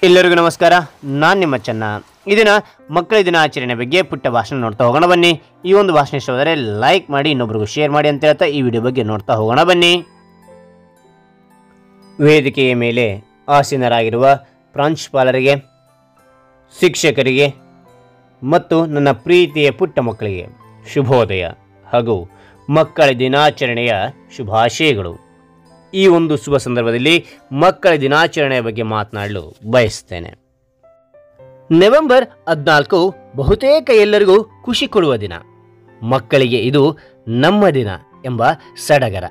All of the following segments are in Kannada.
ಎಲ್ಲರಿಗೂ ನಮಸ್ಕಾರ. ನಾನು ನಿಮ್ಮ ಚೆನ್ನ. ಈ ದಿನ ಮಕ್ಕಳ ದಿನಾಚರಣೆ ಬಗ್ಗೆ ಪುಟ್ಟ ಭಾಷಣ ನೋಡ್ತಾ ಹೋಗೋಣ ಬನ್ನಿ. ಈ ಒಂದು ಭಾಷಣ ಇಷ್ಟವಾದರೆ ಲೈಕ್ ಮಾಡಿ, ಇನ್ನೊಬ್ರಿಗೂ ಶೇರ್ ಮಾಡಿ ಅಂತ ಹೇಳ್ತಾ ಈ ವಿಡಿಯೋ ಬಗ್ಗೆ ನೋಡ್ತಾ ಹೋಗೋಣ ಬನ್ನಿ. ವೇದಿಕೆಯ ಮೇಲೆ ಆಸೀನರಾಗಿರುವ ಪ್ರಾಂಶುಪಾಲರಿಗೆ, ಶಿಕ್ಷಕರಿಗೆ ಮತ್ತು ನನ್ನ ಪ್ರೀತಿಯ ಪುಟ್ಟ ಮಕ್ಕಳಿಗೆ ಶುಭೋದಯ ಹಾಗೂ ಮಕ್ಕಳ ದಿನಾಚರಣೆಯ ಶುಭಾಶಯಗಳು. ಈ ಒಂದು ಶುಭ ಸಂದರ್ಭದಲ್ಲಿ ಮಕ್ಕಳ ದಿನಾಚರಣೆಯ ಬಗ್ಗೆ ಮಾತನಾಡಲು ಬಯಸ್ತೇನೆ. ನವೆಂಬರ್ 14 ಬಹುತೇಕ ಎಲ್ಲರಿಗೂ ಖುಷಿ ಕೊಡುವ ದಿನ. ಮಕ್ಕಳಿಗೆ ಇದು ನಮ್ಮ ದಿನ ಎಂಬ ಸಡಗರ.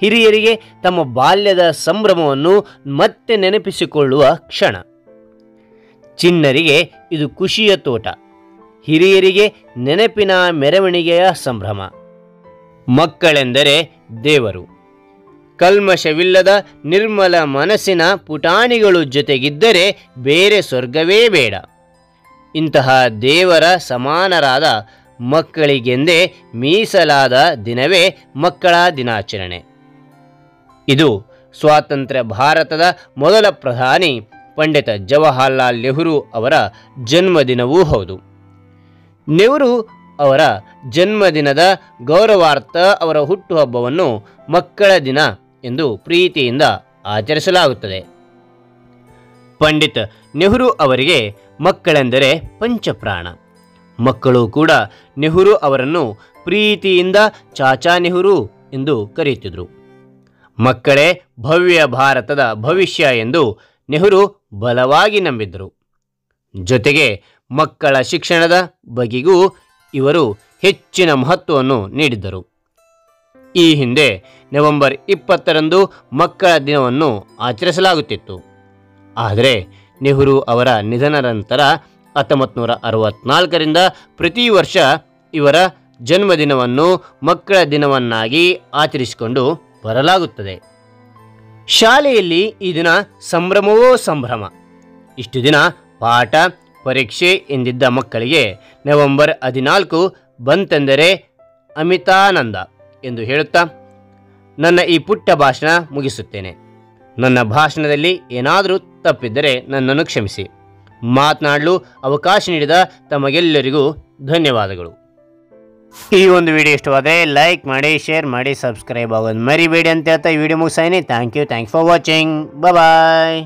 ಹಿರಿಯರಿಗೆ ತಮ್ಮ ಬಾಲ್ಯದ ಸಂಭ್ರಮವನ್ನು ಮತ್ತೆ ನೆನಪಿಸಿಕೊಳ್ಳುವ ಕ್ಷಣ. ಚಿಣ್ಣರಿಗೆ ಇದು ಖುಷಿಯ ತೋಟ, ಹಿರಿಯರಿಗೆ ನೆನಪಿನ ಮೆರವಣಿಗೆಯ ಸಂಭ್ರಮ. ಮಕ್ಕಳೆಂದರೆ ದೇವರು. ಕಲ್ಮಶವಿಲ್ಲದ ನಿರ್ಮಲ ಮನಸ್ಸಿನ ಪುಟಾಣಿಗಳು ಜೊತೆಗಿದ್ದರೆ ಬೇರೆ ಸ್ವರ್ಗವೇ ಬೇಡ. ಇಂತಹ ದೇವರ ಸಮಾನರಾದ ಮಕ್ಕಳಿಗೆಂದೇ ಮೀಸಲಾದ ದಿನವೇ ಮಕ್ಕಳ ದಿನಾಚರಣೆ. ಇದು ಸ್ವಾತಂತ್ರ್ಯ ಭಾರತದ ಮೊದಲ ಪ್ರಧಾನಿ ಪಂಡಿತ ಜವಾಹರ್ಲಾಲ್ ನೆಹರು ಅವರ ಜನ್ಮದಿನವೂ ಹೌದು. ನೆಹರು ಅವರ ಜನ್ಮದಿನದ ಗೌರವಾರ್ಥ ಅವರ ಹುಟ್ಟುಹಬ್ಬವನ್ನು ಮಕ್ಕಳ ದಿನ ಎಂದು ಪ್ರೀತಿಯಿಂದ ಆಚರಿಸಲಾಗುತ್ತದೆ. ಪಂಡಿತ್ ನೆಹರು ಅವರಿಗೆ ಮಕ್ಕಳೆಂದರೆ ಪಂಚಪ್ರಾಣ. ಮಕ್ಕಳು ಕೂಡ ನೆಹರು ಅವರನ್ನು ಪ್ರೀತಿಯಿಂದ ಚಾಚಾ ನೆಹರು ಎಂದು ಕರೆಯುತ್ತಿದ್ದರು. ಮಕ್ಕಳೇ ಭವ್ಯ ಭಾರತದ ಭವಿಷ್ಯ ಎಂದು ನೆಹರು ಬಲವಾಗಿ ನಂಬಿದ್ದರು. ಜೊತೆಗೆ ಮಕ್ಕಳ ಶಿಕ್ಷಣದ ಬಗೆಗೂ ಇವರು ಹೆಚ್ಚಿನ ಮಹತ್ವವನ್ನು ನೀಡಿದ್ದರು. ಈ ಹಿಂದೆ ನವೆಂಬರ್ 20ರಂದು ಮಕ್ಕಳ ದಿನವನ್ನು ಆಚರಿಸಲಾಗುತ್ತಿತ್ತು. ಆದರೆ ನೆಹರು ಅವರ ನಿಧನದ ನಂತರ 1964ರಿಂದ ಪ್ರತಿ ವರ್ಷ ಇವರ ಜನ್ಮದಿನವನ್ನು ಮಕ್ಕಳ ದಿನವನ್ನಾಗಿ ಆಚರಿಸಿಕೊಂಡು ಬರಲಾಗುತ್ತದೆ. ಶಾಲೆಯಲ್ಲಿ ಈ ದಿನ ಸಂಭ್ರಮವೋ ಸಂಭ್ರಮ. ಇಷ್ಟು ದಿನ ಪಾಠ ಪರೀಕ್ಷೆ ಎಂದಿದ್ದ ಮಕ್ಕಳಿಗೆ ನವೆಂಬರ್ 14 ಬಂತೆಂದರೆ ಅಮಿತಾನಂದ ಎಂದು ಹೇಳುತ್ತಾ ನನ್ನ ಈ ಪುಟ್ಟ ಭಾಷಣ ಮುಗಿಸುತ್ತೇನೆ. ನನ್ನ ಭಾಷಣದಲ್ಲಿ ಏನಾದರೂ ತಪ್ಪಿದ್ದರೆ ನನ್ನನ್ನು ಕ್ಷಮಿಸಿ. ಮಾತನಾಡಲು ಅವಕಾಶ ನೀಡಿದ ತಮಗೆಲ್ಲರಿಗೂ ಧನ್ಯವಾದಗಳು. ಈ ಒಂದು ವಿಡಿಯೋ ಇಷ್ಟವಾದರೆ ಲೈಕ್ ಮಾಡಿ, ಶೇರ್ ಮಾಡಿ, ಸಬ್ಸ್ಕ್ರೈಬ್ ಆಗೋದು ಮರಿಬೇಡಿ ಅಂತ ಹೇಳ್ತಾ ಈ ವಿಡಿಯೋ ಮುಗಿಸಾಯಿನಿ. Thank you for watching. Bye.